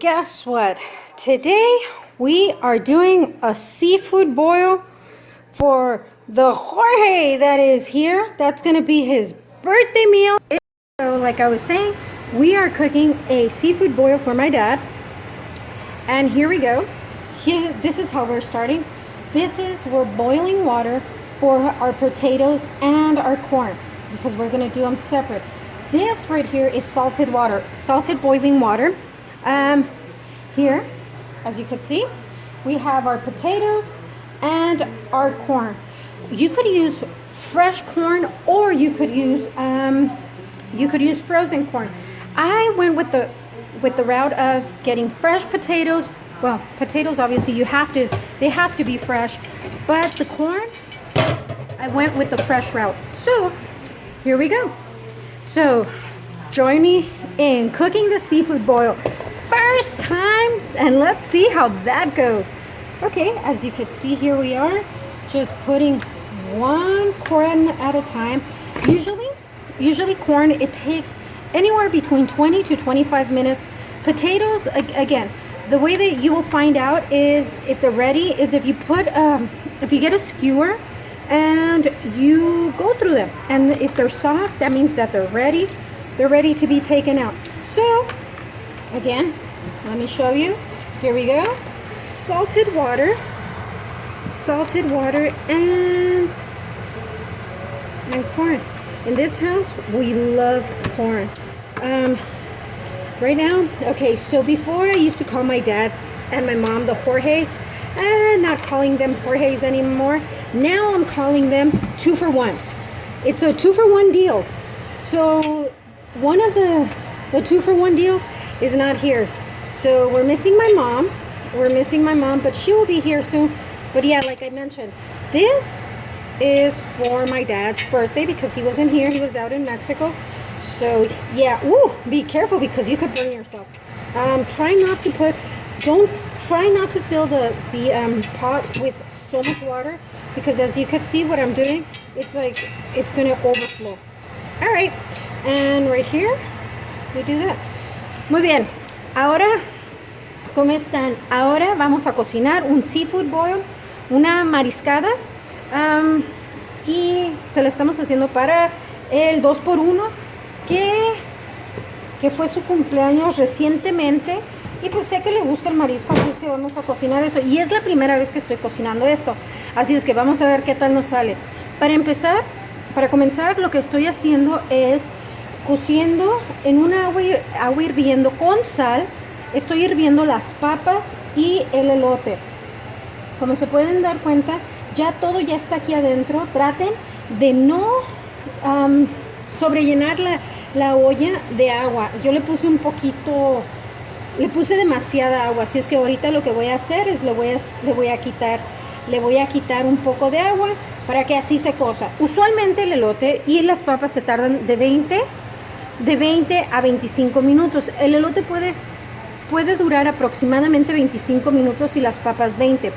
guess what? Today we are doing a seafood boil for the Jorge that is here. That's going to be his birthday meal. So like I was saying, we are cooking a seafood boil for my dad. And here we go. This is how we're starting. We're boiling water for our potatoes and our corn because we're going to do them separate. This right here is salted water, salted boiling water. Here, as you can see, we have our potatoes and our corn. You could use fresh corn or you could use frozen corn. I went with the route of getting fresh potatoes. Well, potatoes obviously they have to be fresh, but the corn, I went with the fresh route. So here we go. So join me in cooking the seafood boil. First time, and let's see how that goes. Okay, as you can see, here we are, just putting one corn at a time. Usually corn, it takes anywhere between 20 to 25 minutes. Potatoes, again, the way that you will find out is if they're ready is if you get a skewer and you go through them, and if they're soft, that means that they're ready to be taken out. So again, let me show you. Here we go. Salted water and corn. In this house, we love corn. Right now, okay, so before I used to call my dad and my mom the Jorges, and not calling them Jorges anymore. Now I'm calling them 2 for 1. It's a 2 for 1 deal. So one of the 2 for 1 deals is not here. So we're missing my mom, but she will be here soon. But yeah, like I mentioned, this is for my dad's birthday because he wasn't here. He was out in Mexico. So yeah, be careful because you could burn yourself. Try not to fill the pot with so much water because as you can see what I'm doing, it's like it's gonna overflow. All right, and right here we do that. Muy bien. Ahora, ¿cómo están? Ahora vamos a cocinar un seafood boil, una mariscada, y se lo estamos haciendo para el 2x1 que fue su cumpleaños recientemente y pues sé que le gusta el marisco, así es que vamos a cocinar eso y es la primera vez que estoy cocinando esto, así es que vamos a ver qué tal nos sale. Para comenzar lo que estoy haciendo es cociendo en una agua hirviendo con sal. Estoy hirviendo las papas y el elote. Como se pueden dar cuenta, ya todo ya está aquí adentro. Traten de no sobrellenar la olla de agua. Yo le puse demasiada agua, así es que ahorita lo que voy a hacer es le voy a quitar un poco de agua para que así se cosa. Usualmente el elote y las papas se tardan de 20 a 25 minutos. El elote puede durar aproximadamente 25 minutos y las papas 20.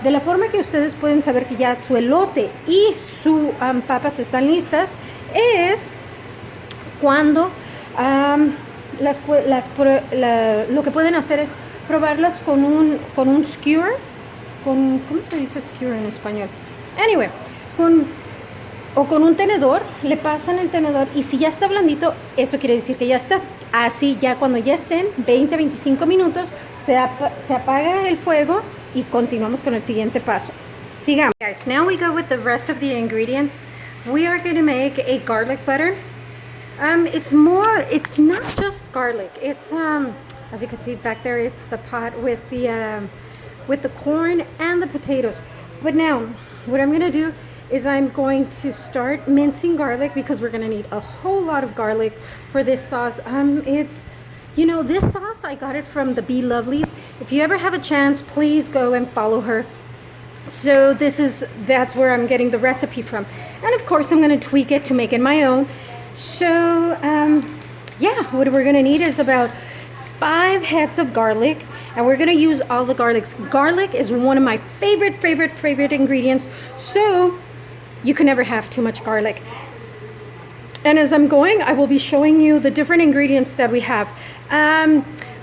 De la forma que ustedes pueden saber que ya su elote y su papas están listas es cuando lo que pueden hacer es probarlas con un skewer, ¿cómo se dice skewer en español? Anyway, con un tenedor, le pasan el tenedor y si ya está blandito, eso quiere decir que ya está. Así ya cuando ya estén 20-25 minutos, se apaga el fuego y continuamos con el siguiente paso. Sigamos. Guys, now we go with the rest of the ingredients. We are going to make a garlic butter. It's not just garlic. It's as you can see back there, it's the pot with the corn and the potatoes. But now, what I'm going to do is I'm going to start mincing garlic because we're going to need a whole lot of garlic for this sauce. This sauce, I got it from the Be Lovelies. If you ever have a chance, please go and follow her. So that's where I'm getting the recipe from. And of course, I'm going to tweak it to make it my own. So, what we're going to need is about 5 heads of garlic. And we're going to use all the garlics. Garlic is one of my favorite ingredients. So, you can never have too much garlic. And as I'm going, I will be showing you the different ingredients that we have.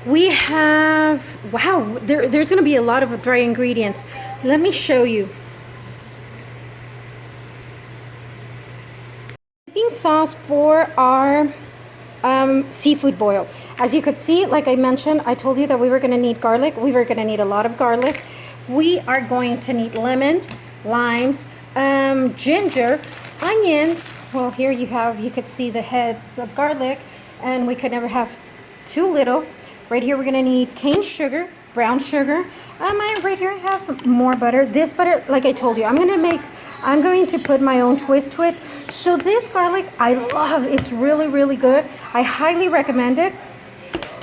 We have, wow, there's going to be a lot of dry ingredients. Let me show you. Sauce for our seafood boil. As you could see, like I mentioned, I told you that we were going to need garlic. We were going to need a lot of garlic. We are going to need lemon, limes, ginger, onions. Well, here you could see the heads of garlic, and we could never have too little. Right here, we're going to need cane sugar, brown sugar. Right here I have more butter. This butter, like I told you, I'm going to put my own twist to it. So this garlic, I love. It's really, really good. I highly recommend it.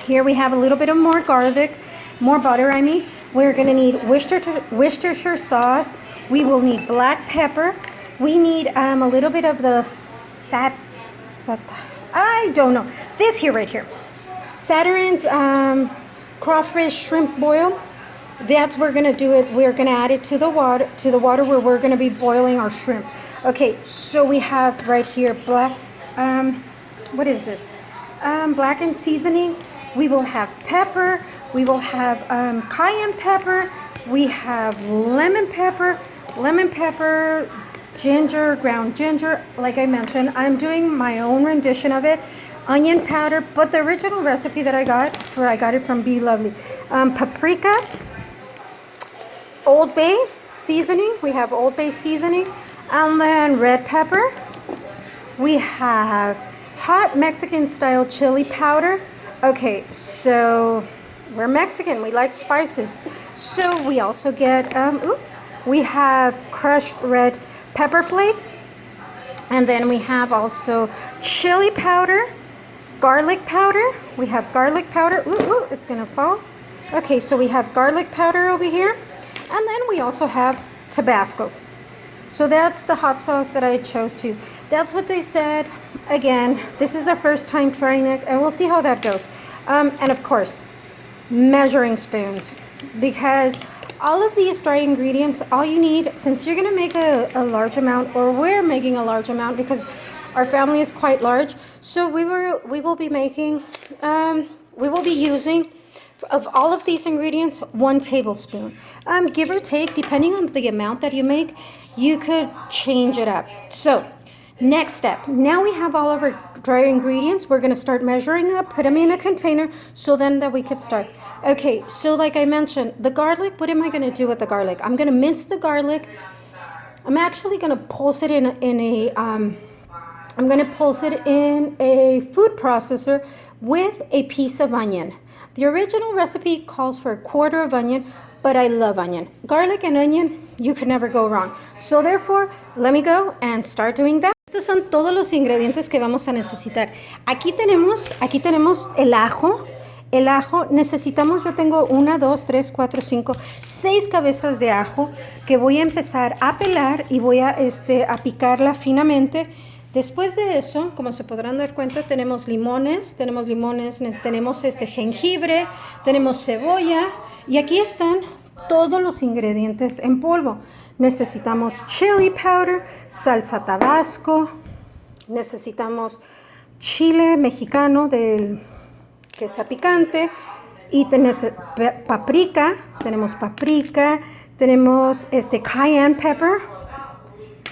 Here we have a little bit of more garlic, more butter, I mean. We're going to need Worcestershire sauce. We will need black pepper. We need a little bit of the I don't know. This here, right here. Saturn's crawfish shrimp boil. That's we're gonna do it. We're gonna add it to the water where we're gonna be boiling our shrimp. Okay, so we have right here black. What is this? Blackened seasoning. We will have pepper. We will have cayenne pepper. We have lemon pepper, ginger, ground ginger. Like I mentioned, I'm doing my own rendition of it. Onion powder, but the original recipe that I got it from Be Lovely. Paprika. Old Bay seasoning. We have Old Bay seasoning. And then red pepper. We have hot Mexican style chili powder. Okay, so we're Mexican. We like spices. So we also get, we have crushed red pepper flakes. And then we have also chili powder, garlic powder. We have garlic powder. It's going to fall. Okay, so we have garlic powder over here. And then we also have Tabasco. So that's the hot sauce that I chose to. That's what they said. Again, this is our first time trying it, and we'll see how that goes. And of course, measuring spoons. Because all of these dry ingredients, all you need, since you're going to make a large amount, or we're making a large amount because our family is quite large, so we will be making, we will be using, of all of these ingredients, 1 tablespoon. Give or take, depending on the amount that you make, you could change it up. So, next step. Now we have all of our dry ingredients. We're going to start measuring up, put them in a container, so then that we could start. Okay, so like I mentioned, the garlic, what am I going to do with the garlic? I'm going to mince the garlic. I'm actually going to pulse it in a food processor with a piece of onion. The original recipe calls for 1/4 of onion, but I love onion. Garlic and onion, you can never go wrong. So therefore, let me go and start doing that. Estos son todos los ingredientes que vamos a necesitar. Aquí tenemos el ajo. El ajo, necesitamos, yo tengo 1, 2, 3, 4, 5, 6 cabezas de ajo que voy a empezar a pelar y voy a picarla finamente. Después de eso, como se podrán dar cuenta, tenemos limones, tenemos jengibre, tenemos cebolla y aquí están todos los ingredientes en polvo. Necesitamos chili powder, salsa tabasco, necesitamos chile mexicano que sea picante y tenemos paprika, tenemos cayenne pepper,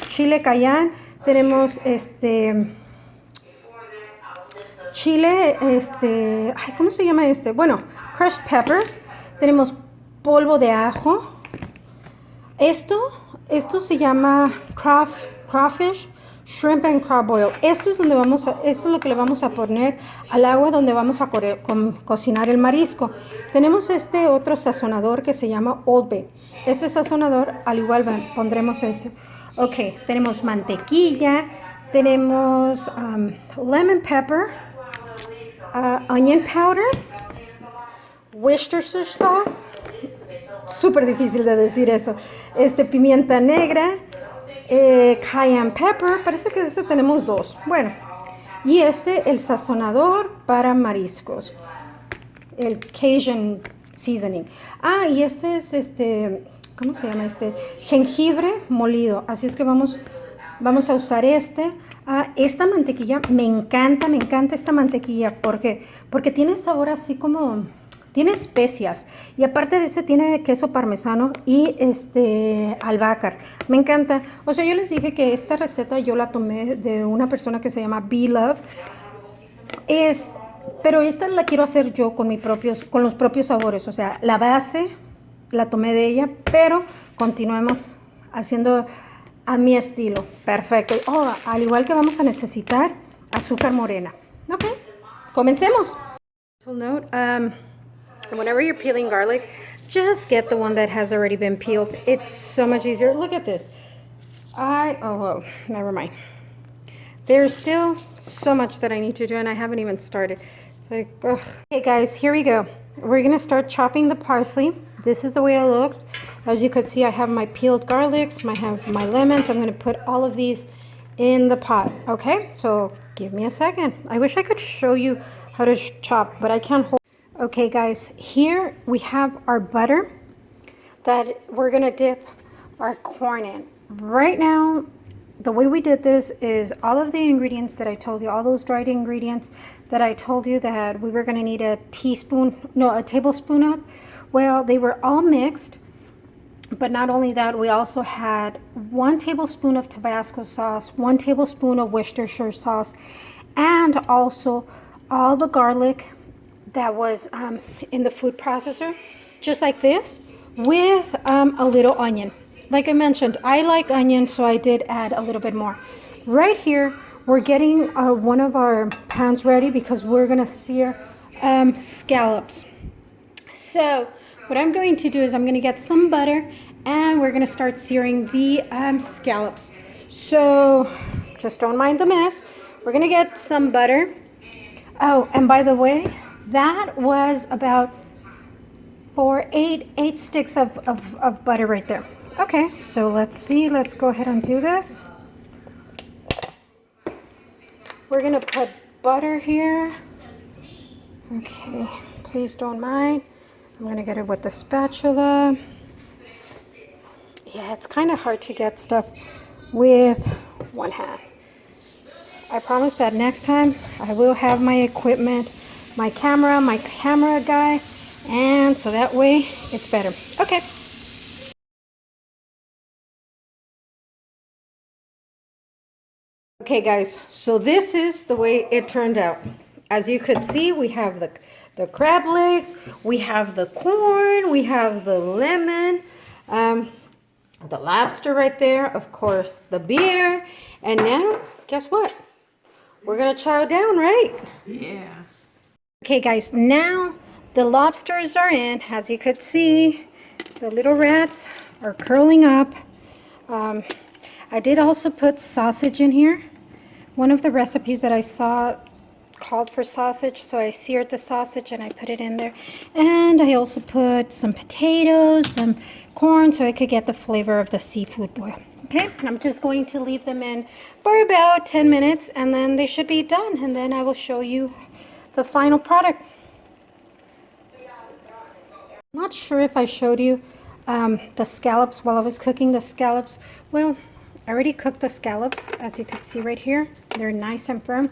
chile cayenne. Tenemos chile, ¿cómo se llama este? Bueno, crushed peppers. Tenemos polvo de ajo. Esto se llama crawfish shrimp and crab oil. Esto es lo que le vamos a poner al agua donde vamos a cocinar el marisco. Tenemos otro sazonador que se llama Old Bay. Este sazonador, al igual pondremos ese. Ok, tenemos mantequilla, tenemos lemon pepper, onion powder, Worcestershire sauce, súper difícil de decir eso, pimienta negra, cayenne pepper, parece que tenemos 2. Bueno, y el sazonador para mariscos, el Cajun seasoning. Y es ¿cómo se llama jengibre molido. Así es que vamos a usar esta mantequilla. Me encanta esta mantequilla. ¿Por qué? Porque tiene sabor así como tiene especias y aparte de ese tiene queso parmesano y albahaca. Me encanta. O sea, yo les dije que esta receta yo la tomé de una persona que se llama Be Love. Pero esta la quiero hacer yo con los propios sabores. O sea, la base la tomé de ella, pero continuemos haciendo a mi estilo. Perfecto. Oh, al igual que vamos a necesitar azúcar morena. Ok, comencemos. Note, whenever you're peeling garlic, just get the one that has already been peeled. It's so much easier. Look at this. Well, never mind. There's still so much that I need to do, and I haven't even started. It's like, ugh. Okay, guys, here we go. We're gonna start chopping the parsley. This is the way it looked. As you could see, I have my peeled garlics, I have my lemons. I'm gonna put all of these in the pot, okay? So give me a second. I wish I could show you how to chop, but I can't hold. Okay, guys, here we have our butter that we're gonna dip our corn in. Right now, the way we did this is all of the ingredients that I told you, all those dried ingredients that I told you that we were going to need a tablespoon of. Well, they were all mixed, but not only that, we also had 1 tablespoon of Tabasco sauce, 1 tablespoon of Worcestershire sauce, and also all the garlic that was in the food processor, just like this, with a little onion. Like I mentioned, I like onion, so I did add a little bit more. Right here, we're getting one of our pans ready because we're gonna sear scallops. So what I'm going to do is I'm gonna get some butter and we're gonna start searing the scallops. So just don't mind the mess. We're gonna get some butter. Oh, and by the way, that was about 8 sticks of butter right there. Okay, so let's see. Let's go ahead and do this. We're gonna put butter here. Okay, please don't mind. I'm gonna get it with the spatula. Yeah, it's kind of hard to get stuff with one hand. I promise that next time I will have my equipment, my camera guy, and so that way it's better. Okay. Okay, guys, so this is the way it turned out. As you could see, we have the crab legs, we have the corn, we have the lemon, the lobster right there, of course, the beer, and now, guess what? We're gonna chow down, right? Yeah. Okay, guys, now the lobsters are in. As you could see, the little rats are curling up. I did also put sausage in here. One of the recipes that I saw called for sausage, so I seared the sausage and I put it in there. And I also put some potatoes, some corn, so I could get the flavor of the seafood boil. Okay, I'm just going to leave them in for about 10 minutes and then they should be done. And then I will show you the final product. Not sure if I showed you the scallops while I was cooking the scallops. Well, I already cooked the scallops, as you can see right here. They're nice and firm.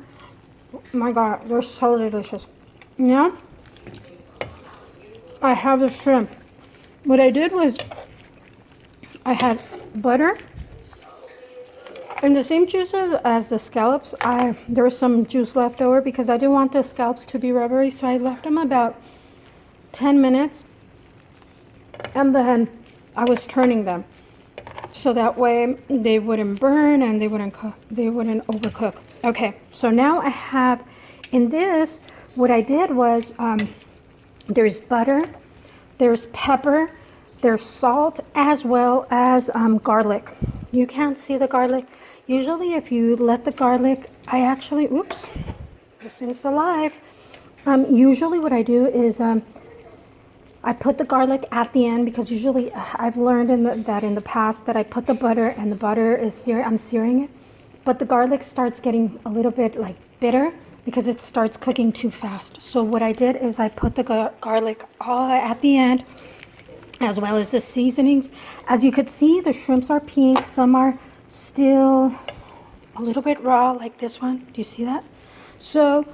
Oh my God, they're so delicious. Now, I have the shrimp. What I did was, I had butter and the same juices as the scallops. There was some juice left over because I didn't want the scallops to be rubbery, so I left them about 10 minutes. And then I was turning them, so that way they wouldn't burn and they wouldn't overcook. Okay, so now I have in this, what I did was there's butter, there's pepper, there's salt, as well as garlic. You can't see the garlic. Usually if you let the garlic, oops, this thing's alive. Usually what I do is I put the garlic at the end because usually I've learned that in the past that I put the butter and the butter is I'm searing it, but the garlic starts getting a little bit like bitter because it starts cooking too fast. So what I did is I put the garlic all at the end, as well as the seasonings. As you could see, the shrimps are pink. Some are still a little bit raw, like this one. Do you see that? So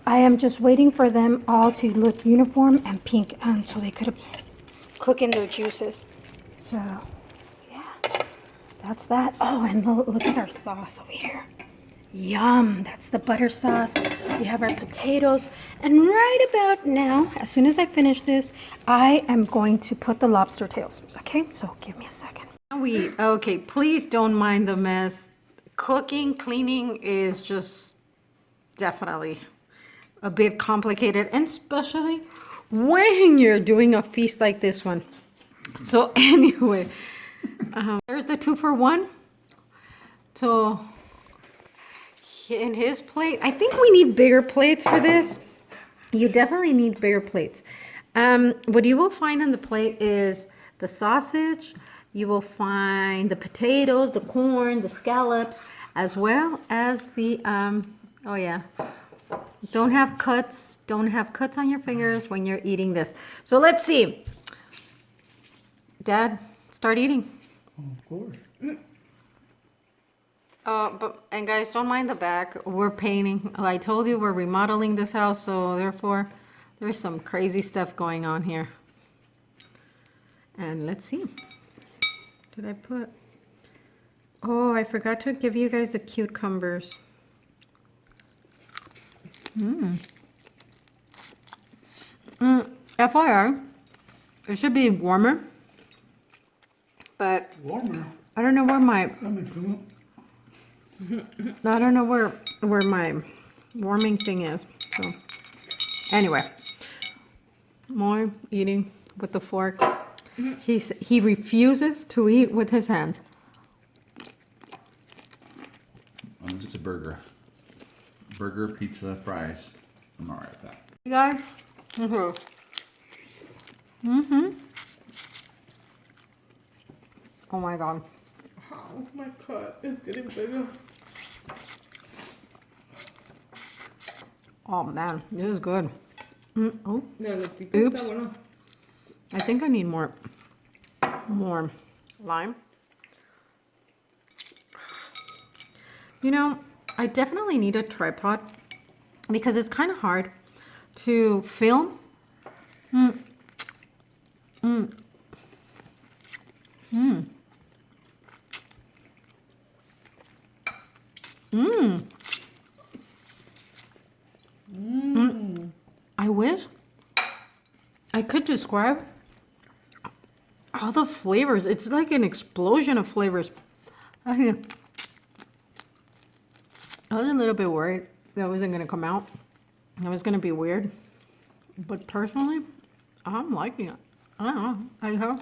I am just waiting for them all to look uniform and pink, and so they could cook in their juices. So, yeah, that's that. Oh, and look at our sauce over here. Yum, that's the butter sauce. We have our potatoes. And right about now, as soon as I finish this, I am going to put the lobster tails. Okay, so give me a second. Okay, please don't mind the mess. Cooking, cleaning is just definitely a bit complicated, and especially when you're doing a feast like this one. So anyway, there's the 2-for-1. So in his plate, I think we need bigger plates for this. You definitely need bigger plates. What you will find on the plate is the sausage. You will find the potatoes, the corn, the scallops, as well as the, oh yeah, don't have cuts on your fingers when you're eating this. So let's see. Dad, start eating. Of course. And guys, don't mind the back. We're painting. I told you we're remodeling this house, so therefore there's some crazy stuff going on here. And let's see. Did I put? Oh, I forgot to give you guys the cucumbers. FYI, it should be warmer, but Warmer. I don't know where my I where my warming thing is. So anyway, more eating with the fork. He refuses to eat with his hands. Unless it's a burger. Burger, pizza, fries. I'm alright with that. You guys? Oh my god. Oh, my cut is getting bigger. Oh man, this is good. Oh, No, la pizza Oops. está bueno. I think I need more lime. You know, I definitely need a tripod because it's kind of hard to film. I wish I could describe all the flavors. It's like an explosion of flavors. I was a little bit worried that wasn't going to come out. It was going to be weird. But personally, I'm liking it. I don't know. I hope.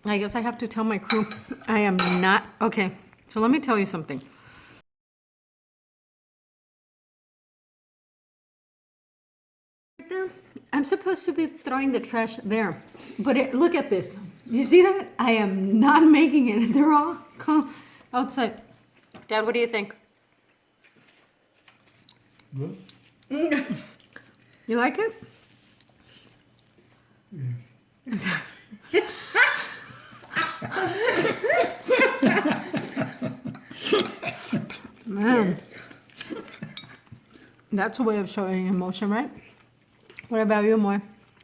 I guess I have to tell my crew I am not. Okay, so let me tell you something. Right there, I'm supposed to be throwing the trash there, but look at this. You see that? I am not making it. They're all outside. Dad, what do you think? Good? You like it? Man, that's a way of showing emotion, right? What about you, Moy?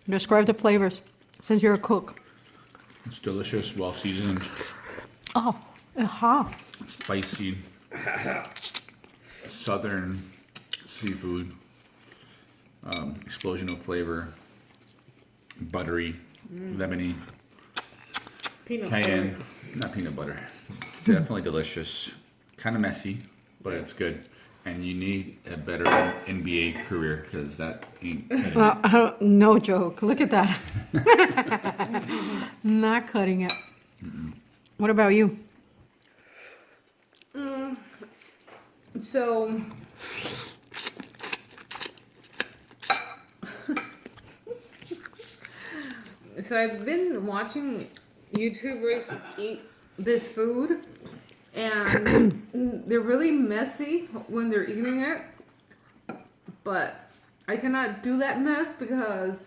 Describe the flavors, since you're a cook. It's delicious, well seasoned, Oh, aha. spicy, southern seafood, explosion of flavor, buttery, lemony, Peanut cayenne, butter. not peanut butter. It's definitely delicious, kind of messy, but it's good. And you need a better NBA career because that ain't cutting it. No joke. Look at that. Not cutting it. What about you? So, I've been watching YouTubers eat this food, and they're really messy when they're eating it. But I cannot do that mess because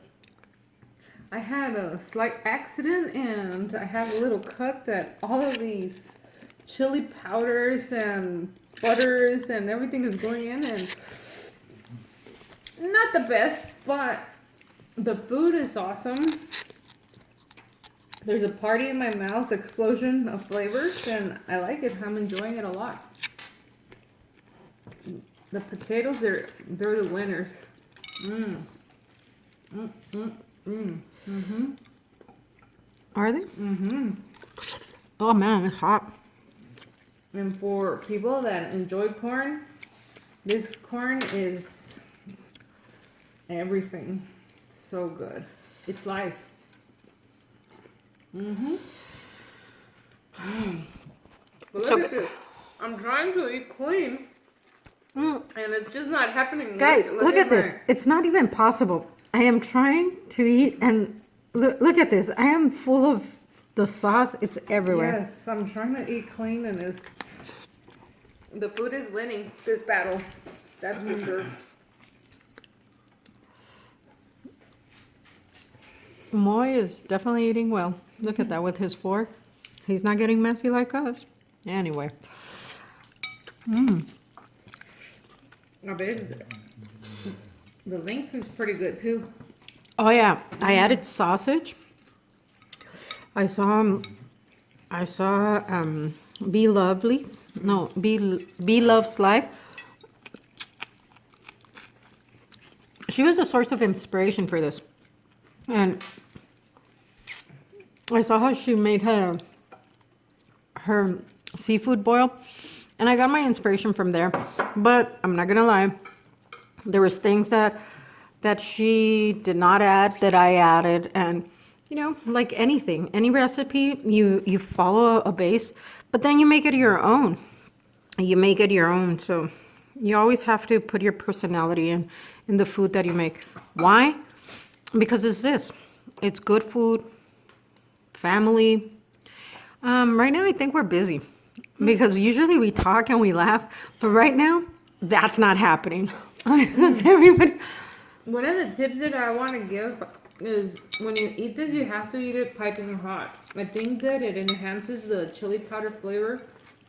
I had a slight accident and I have a little cut that all of these chili powders and butters and everything is going in, and not the best, but the food is awesome. There's a party in my mouth, explosion of flavors, and I like it. I'm enjoying it a lot. The potatoes, they're the winners. Are they? Mm-hmm. Oh man, it's hot. And for people that enjoy corn, this corn is everything. It's so good. It's life. But So look at this. I'm trying to eat clean, and it's just not happening. Guys, look at this. my- It's not even possible. I am trying to eat, and look at this. I am full of the sauce. It's everywhere. Yes, I'm trying to eat clean, and the food is winning this battle. That's for sure. Moy is definitely eating well. Look at that with his fork. He's not getting messy like us. Anyway. I bet the Lynx is pretty good too. Oh yeah, I added sausage. I saw Be Lovely's. No, Be Love's Life. She was a source of inspiration for this. And I saw how she made her seafood boil, and I got my inspiration from there. But I'm not gonna lie, there was things that she did not add that I added, and you know, like anything, any recipe, you follow a base, but then you make it your own. You make it your own, so you always have to put your personality in the food that you make. Why? Because it's good food, family. Right now I think we're busy because usually we talk and we laugh, but right now that's not happening. Because everybody. One of the tips that I want to give is when you eat this, you have to eat it piping hot. I think that it enhances the chili powder flavor,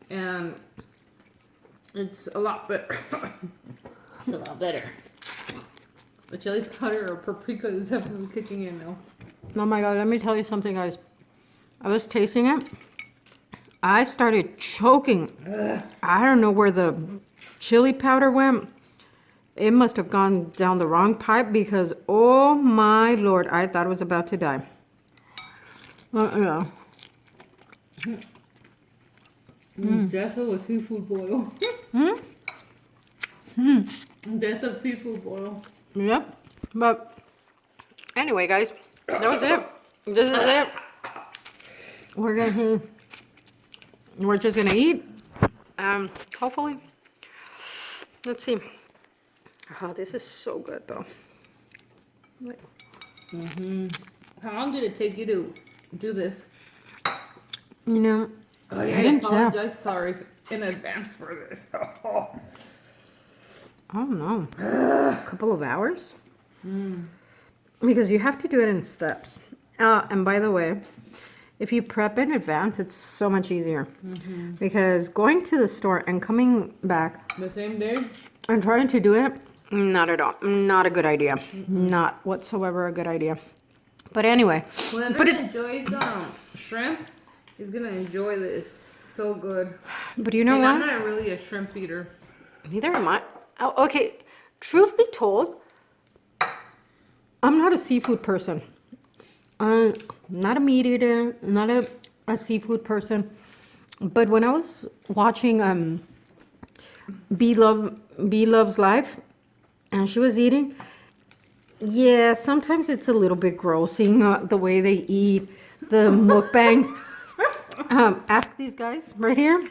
and it's a lot better. It's a lot better. The chili powder or paprika is definitely kicking in now. Oh my God, let me tell you something, guys. I was tasting it. I started choking. I don't know where the chili powder went. It must have gone down the wrong pipe because, oh my Lord, I thought I was about to die. Yeah. Death of a seafood boil. Death of seafood boil. Yep. But anyway, guys, that was it. This is it. We're just gonna eat. Hopefully. Let's see. Oh, this is so good though. Wait. How long did it take you to do this? You know, I didn't tell. apologize. Sorry in advance for this. I don't know, a couple of hours? Because you have to do it in steps. And by the way, if you prep in advance, it's so much easier. Because going to the store and coming back The same day? and trying to do it, not at all. Not a good idea. Not whatsoever a good idea. But anyway, Whoever but enjoys shrimp is gonna enjoy this. It's so good. you know And what? I'm not really a shrimp eater. Neither am I. Oh, okay, truth be told, I'm not a seafood person. Not a meat eater, not a seafood person. But when I was watching Be Love's Life, and she was eating, yeah, sometimes it's a little bit grossing the way they eat, the mukbangs. Ask these guys right here.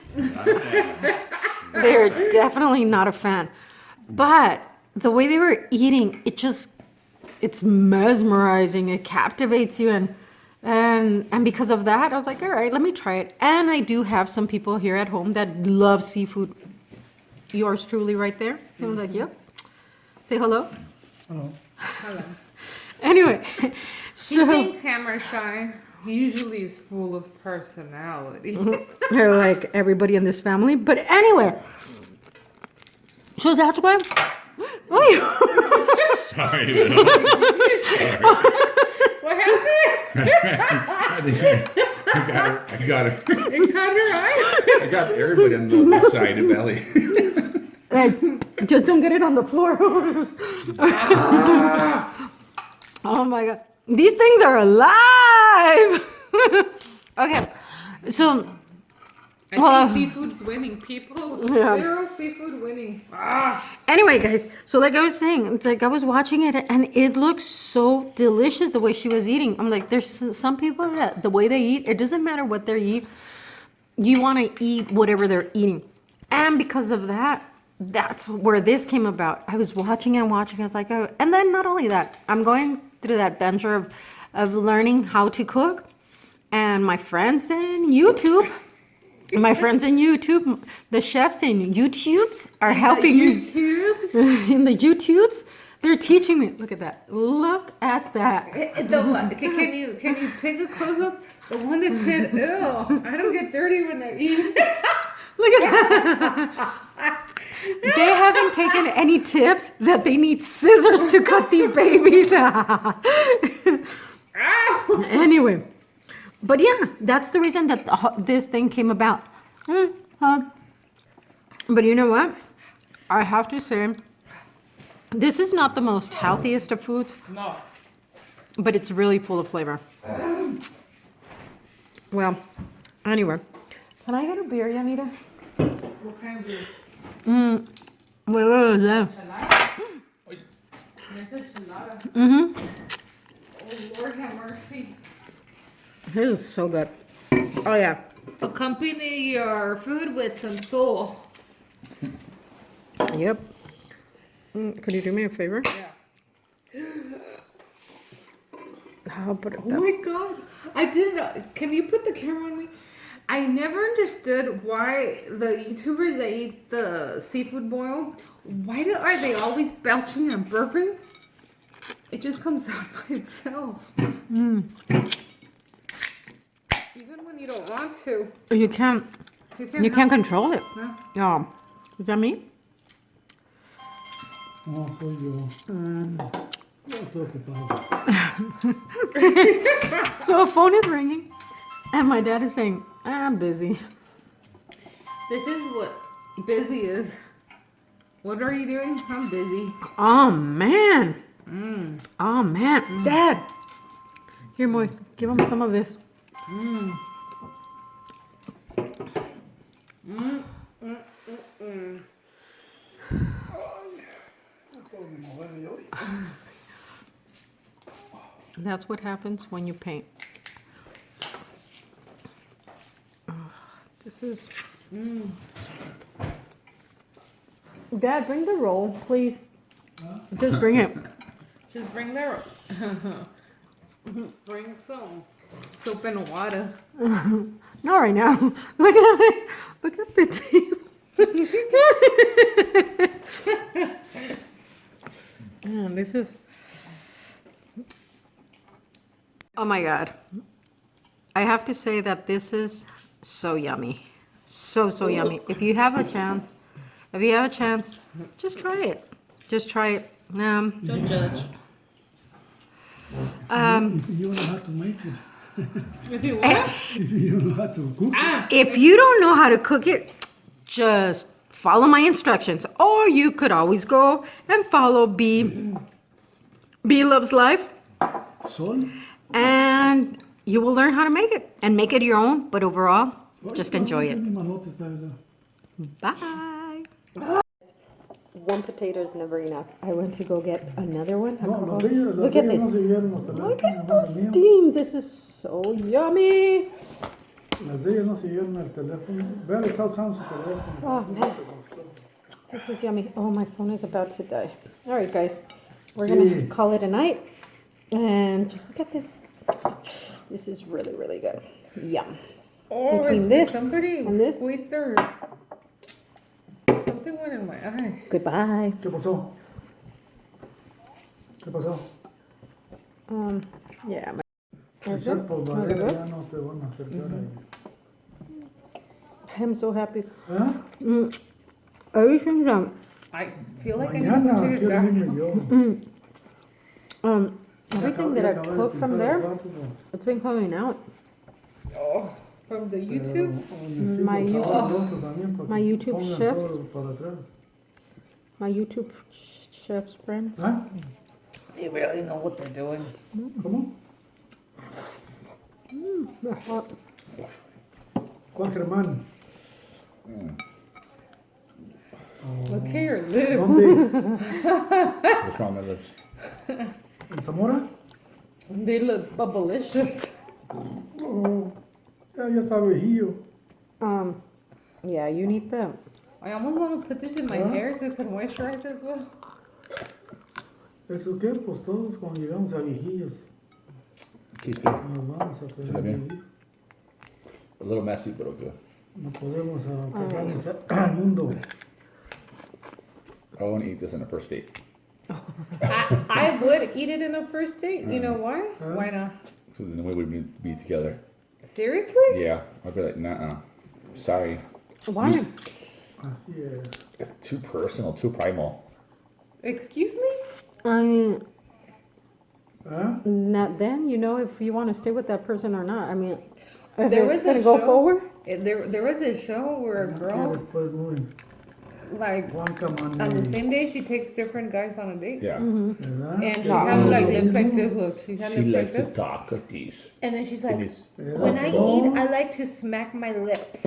They're definitely not a fan. But the way they were eating, it's mesmerizing. It captivates you, and because of that, I was like, all right, let me try it. And I do have some people here at home that love seafood. Yours truly, right there. I was like, yep. Say hello. Hello. Anyway, He so thinks camera shy. He usually is full of personality. they're like everybody in this family. But anyway, So that's why. Oh, Sorry, Bill. What happened? I got her. It caught her eye. I got everybody on the side of belly. hey, just don't get it on the floor. Oh my god. These things are alive. Okay. So I think seafood's winning. People, Yeah. zero seafood winning. Ah. anyway, guys, so like I was saying, it's like I was watching it and it looks so delicious the way she was eating. I'm like, there's some people that the way they eat, it doesn't matter what they eat. You want to eat whatever they're eating. And because of that, that's where this came about. I was watching and watching. I was like, oh, and then not only that, I'm going through that venture of learning how to cook. And my friends in YouTube, the chefs in YouTubes are helping me. YouTubes. In the YouTubes, they're teaching me. Look at that. Look at that. The one. Can you take a close up? The one that said, "Ew, I don't get dirty when I eat." Look at that. They haven't taken any tips that they need scissors to cut these babies. Ow. Anyway, but yeah, that's the reason that this thing came about. But you know what? I have to say, this is not the most healthiest of foods, No. but it's really full of flavor. Well, anyway, can I get a beer, Yanita? What kind of beer? Wait, what was that? There's a chelada. Mm-hmm. Oh Lord, have mercy. This is so good. Oh yeah. Accompany your food with some soul. Yep. Could you do me a favor? Yeah. I'll put it Oh my god. I didn't. Can you put the camera on me? I never understood why the YouTubers that eat the seafood boil, are they always belching and burping? It just comes out by itself. Even when you don't want to. You can't help control it. No. Oh, is that me? No, soy yo. Ya estoy ocupado. So a phone is ringing, and my dad is saying, "I'm busy." This is what busy is. What are you doing? I'm busy. Oh man. Oh man, Dad. Here, Moy, give him some of this. That's what happens when you paint. Oh, this is. Dad, bring the roll, please. Just bring it. Just bring their bring some soap and water. Not right now. Look at this. Look at the table. This is. Oh my God. I have to say that this is so yummy. So yummy. If you have a chance, just try it. Just try it. Don't judge. If you know how to make it. If you what? If you know how to cook it. If you don't know how to cook it, just follow my instructions. Or you could always go and follow B Loves Life. Salt. And you will learn how to make it. And make it your own. But overall, just enjoy it. Animalotes está eso. Bye. One potato is never enough. I went to go get another one. No, los de ellos, Look los de at ellos no this. siguieron hasta la Look at teléfono, the el mío. steam. This is so yummy. Las de ellos no siguieron el teléfono. Vean, está usando su teléfono. Oh, man. This is yummy. Oh, my phone is about to die. All right, guys. We're going to call it a night. And just look at this. This is really, really good. Yum. Oh, Between is this somebody and this. squeezed their something went in my eye. Goodbye. ¿Qué pasó? ¿Qué pasó? Yeah. Echar Is it? polvadera Is it? ya no se van a acercar ahí. I'm so happy. ¿Eh? Everything that I feel like I need to Mañana go to the quiero doctor. irme yo. Everything that I cook from there, it's been coming out. Oh, from the YouTube. My my YouTube chefs. My YouTube chef's friends. ¿Ah? They really know what they're doing. ¿Cómo? They're hot. ¿Cuál Germán? Look at your lips. ¿Dónde? What's wrong with my lips? ¿En Zamora? They look bubblicious. Oh, ya está viejillo. Yeah, you need the. I almost want to put this in my Huh? hair so it can moisturize as well. ¿Eso qué? Pues todos cuando llegamos a viejillos Tastes good. nos vamos a Sí, poner bien. viejillos. A little messy, but okay. No podemos pegarnos al mundo. I want to eat this on a first date. I would eat it in a first date. You know why? Huh? Why not? So then we would be together. Seriously? Yeah. I'd be like, nah, sorry. Why? Así es. It's too personal, too primal. Excuse me? I mean, ¿Ah? not then. You know if you want to stay with that person or not. I mean, if There it's was a gonna go show- forward. There was a show where a Que girl, después muy like, Juanca on the Manuel, same day, she takes different guys on a date. Yeah. ¿verdad? And she No. had like Lo lips like mismo. this, look. She had She lips likes like to this. talk like these. And then she's And like, it's when I Oh. eat, I like to smack my lips.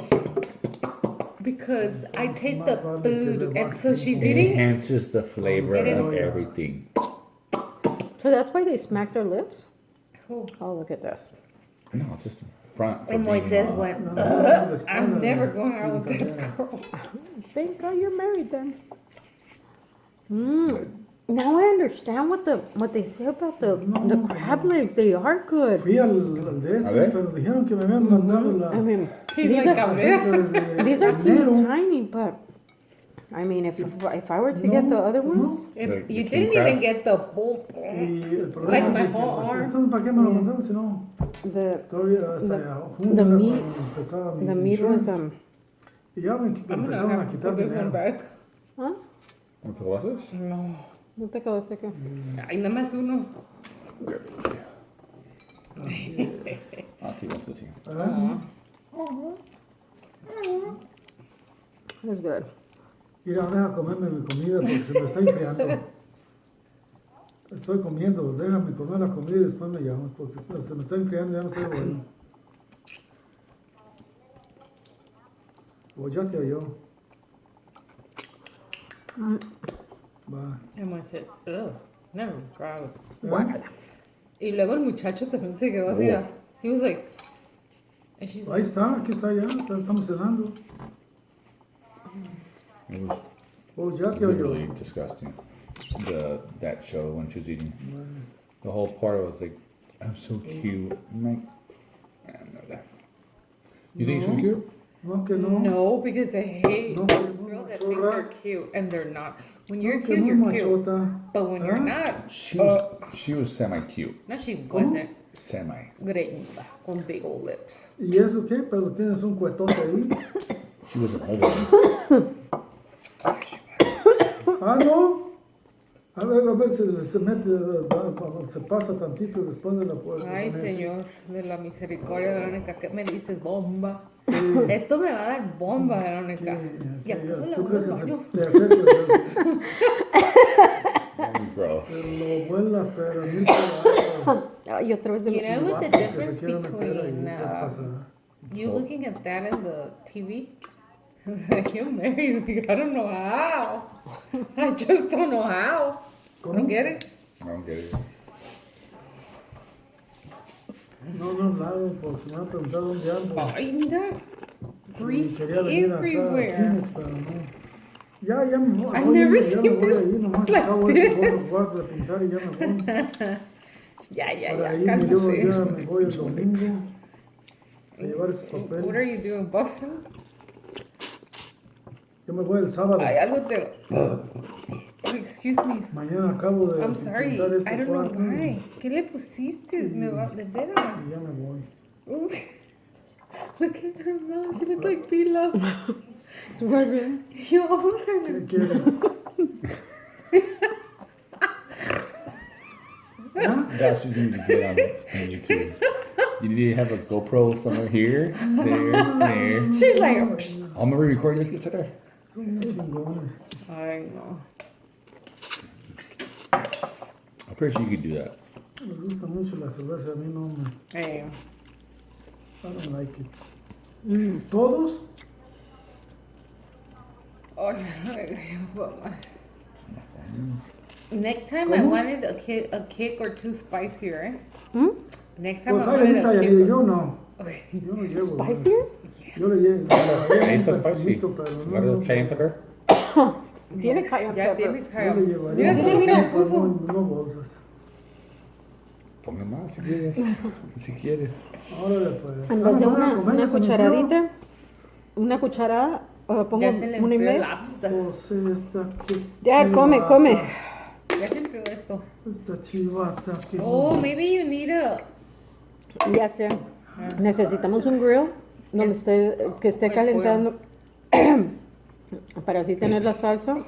Because I taste the food. And so she's eating. enhances the flavor It of is- everything. So that's why they smack their lips. Cool. Oh, look at this. No, it's just front. for And being, Moises went, No, no, no, la espalda, I'm never la going out with that cadera. girl. Thank God you're married then. Good. Now I understand what they say about the crab legs. They are good. Fui al de ese, A ver. pero dijeron que me habían mandado la I mean, He's these like, are, "Cabrera." desde these are teeny enero. tiny, but I mean, if I were to get the other ones, If The you king didn't crab? even get the bull. Y el Like problema es my de que, whole pues, arm. entonces, ¿para qué me lo mandaron si no? the Todavía hasta junio the era meat- cuando empezaba mi the meat was insurance. Y ya me I'm gonna empezaron a have to quitar put this one dinero. back. huh? ¿No te lo haces? No. No te acabaste que. Ay, nada más uno. I'll take one for the team. ¿Ah? It's good. Mira, deja comerme mi comida porque se me está enfriando. Estoy comiendo, déjame comer la comida y después me llamas porque se me está enfriando, ya no sé bueno. O ya te oyó. Va. And Moises, ugh, never proud. ¿Eh? Y luego el muchacho también se quedó así. Oh. He was like, and she's Ahí like, está, aquí está ya, estamos cenando. It was O ya te oyó. literally disgusting. That show when she was eating. The whole part was like, I'm so cute. I'm like, I don't know that. You think she's cute? No, que no. no, because I hate No, que muy girls that think they're machorra. cute and they're not. When No, you're que cute, muy you're cute. machota. But when you're Huh? not, She was semi-cute. no, she wasn't. Semi. Greñuda, con big old lips. ¿Y eso qué? Pero tienes un cuetote ahí. She wasn't old. Ah, no. A ver si se mete, se pasa tantito después de la puerta. Ay, Señor, de la misericordia, Verónica, ¿qué me diste? Bomba. Sí. Esto me va a dar bomba, Verónica. ¿Y a cómo le ¿Tú voy crees al que baño? te acercas? Bro. Lo vuelas, pero ni te vas. Ay, otra vez de You los- know what the Que se difference quiera meter ahí, between traspasar. you looking at that in the TV? Like, you're married. Like, I don't know how. I just don't know how. I don't get it. I don't get it. No he hablado porque me han preguntado dónde ando. Ay, mira. Grease Quería venir acá a everywhere. Phoenix, pero no. Ya me voy. I've never ya me seen voy this ahí, nomás like acabo ese this. cuarto de pintar y ya me voy. Ya, Para ahí yo ya me voy el domingo a llevar esos What are papeles. you doing, Buffalo? Yo me voy el sábado. Ay, algo te... Excuse me. Mañana acabo de I'm sorry. pintar este I don't know cuarto why. ¿Qué le pusiste? Me va de veras. y ya me voy. Ooh. Look at her mouth. She looks like Pila. Muy bien. Yo, vamos a ¿Qué quieres? That's what you need to get on YouTube. You need to have a GoPro somewhere here, there. She's like, I'm gonna record you. It's okay. Son muy chingones. I know. I'm pretty sure you could do that. Les gusta mucho la cerveza, a mí no me... Hey. I don't like it. ¿Todos? Oh, next time I ¿Cómo? wanted a kick or two spicier. ¿Mm? Next time Pues I ahí le wanted dice a a Yarir, kick. yo no. Okay. Yo no llevo. ¿Spicier? Yo le llevo. Ahí está spicy. Agarra el cayenne pepper. Tiene cayenne Ya pepper. tiene Yo le cayenne. llevaría. Mira, mira, le puso. No bolsas. Ponle más si quieres. Si quieres. Órale, pues. En vez de Van a una comer, ya se me cucharadita, una cucharada, pongo Ya se le una y enfrió el media. lobster. Pues esta que Ya, come, chivata, come. Ya se enfrió esto. Esta chivata que... Oh, maybe you need a. Ya sé. Necesitamos un grill donde que esté El calentando para así tener la salsa.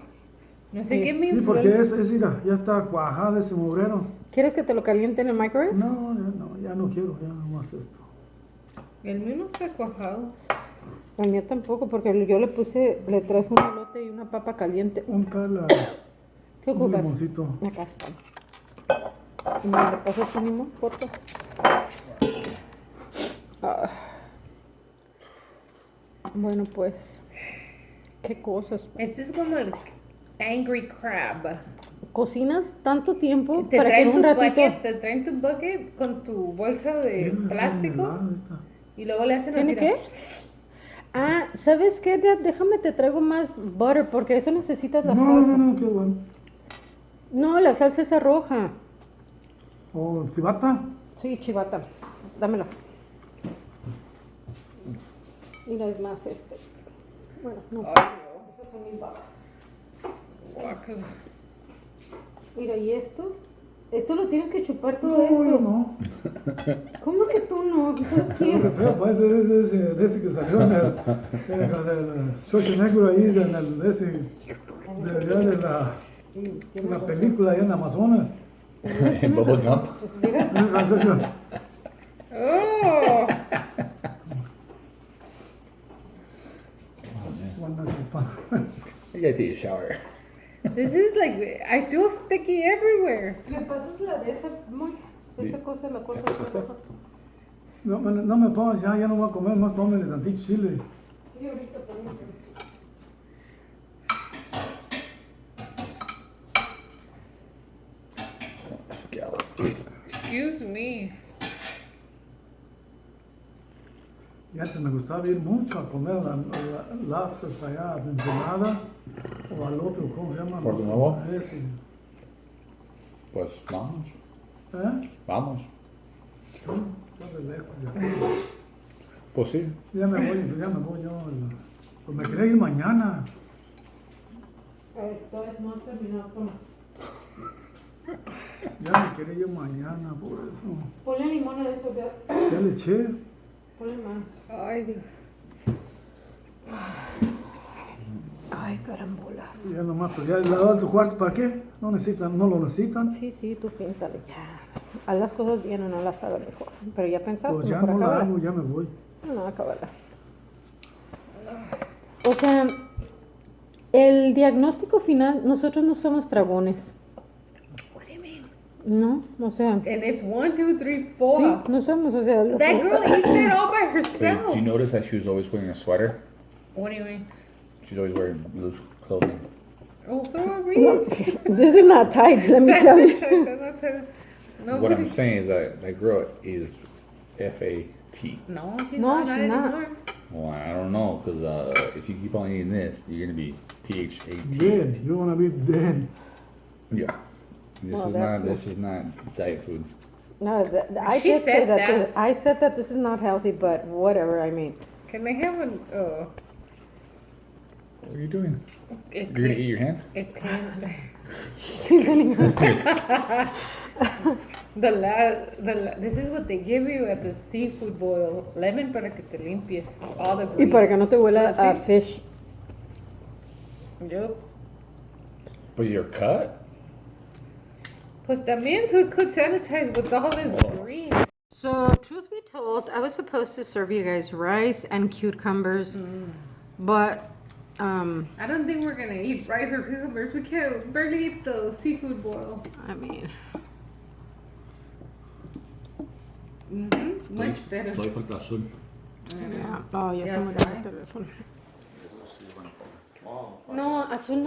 No sé qué me Sí, enfrió. porque mira, ya está cuajada ese mugrero. ¿Quieres que te lo caliente en el microwave? No, ya no quiero, ya no más esto. El mío no está cuajado. El mío tampoco, porque yo le traje un elote y una papa caliente. Un tal ¿Qué un ocupas? limoncito. Acá está. ¿Me le pasas tu limón, por favor? Ah. Bueno, pues, qué cosas. Este es como el Angry Crab. Cocinas tanto tiempo Te para que traen en tu un ratito. bucket, te traen tu bucket con tu bolsa de plástico Helada esta. y luego le hacen ¿Tiene así. qué? Ah, ¿sabes qué? Dad? Déjame te traigo más butter porque eso necesitas la No, salsa. no, qué bueno. No, la salsa esa roja. O cibata. Sí, chivata. Dámela. Y no es más este. Bueno, no. Ay, Esas son mis babas. no, guácala. Mira, ¿y esto? Esto lo tienes que chupar todo No, esto. yo no. ¿Cómo que tú no? ¿Sabes Qué quién? feo, parece de ese que salió en el Schwarzenegger ahí, en el, de ese, de la película ahí en Amazonas. En Bubble Gump. Oh, You gotta take a shower. this is like, I feel sticky everywhere. ¿Me pasas la de esa, esa cosa, la cosa? ¿Esta, esta? roja? No me pongas ya no voy a comer, más póngale tantito chile. Sí, ahorita pongo. Scallop. Excuse me. Y antes me gustaba ir mucho a comer lobsters allá, en Ensenada, o al otro, ¿cómo se llama? ¿Puerto Nuevo? Ese. Pues vamos. Vamos. Está de lejos ya. Pues sí. Ya me voy yo. Pues me quería ir mañana. Esto es más terminado. Toma. Ya me quería ir mañana, por eso. Ponle limón a eso, ya. Ya le eché. Ponle más. Ay, Dios. Ay, carambolas. Ya nomás, pues ya el lado de tu cuarto, ¿para qué? No lo necesitan. Sí, sí, tú píntale ya. Haz las cosas bien o no las hagas mejor. Pero ya pensaste, Pues ya mejor no la acábala. hago, ya me voy. No, acábala. O sea, el diagnóstico final, nosotros no somos dragones. What do you mean? No, o sea, And it's 1, 2, 3, sí, 4. no somos, o sea, lo That que- girl eats it all by Wait, herself. do you notice that she was always wearing a sweater? What do you mean? She's always wearing loose clothing. Oh, so are we. This is not tight, let me tell you. No, What I'm saying is that girl is F-A-T. No, she's No, not. she's Not not. anymore. Well, I don't know, because if you keep on eating this, you're going to be P-H-A-T. Dead. You wanna be dead. Yeah. Well, that's This is not diet food. No, I She did say said that. that. I said that this is not healthy, but whatever, I mean. Can I have an. What are you doing? It You're going to eat your hand? It can. Seasoning. This is what they give you at the seafood boil. Lemon para que te limpies all the Y para que grease. no te huela a Sí. fish. Yup. But you're cut? Pues también so it could sanitize with all this grease. So, truth be told, I was supposed to serve you guys rice and cucumbers, but I don't think we're gonna eat rice or cucumbers. We can't barely eat the seafood boil. I mean, Much better. Todavía falta azul. yeah. Oh, ya se Ya murió sabe. el teléfono. No, azul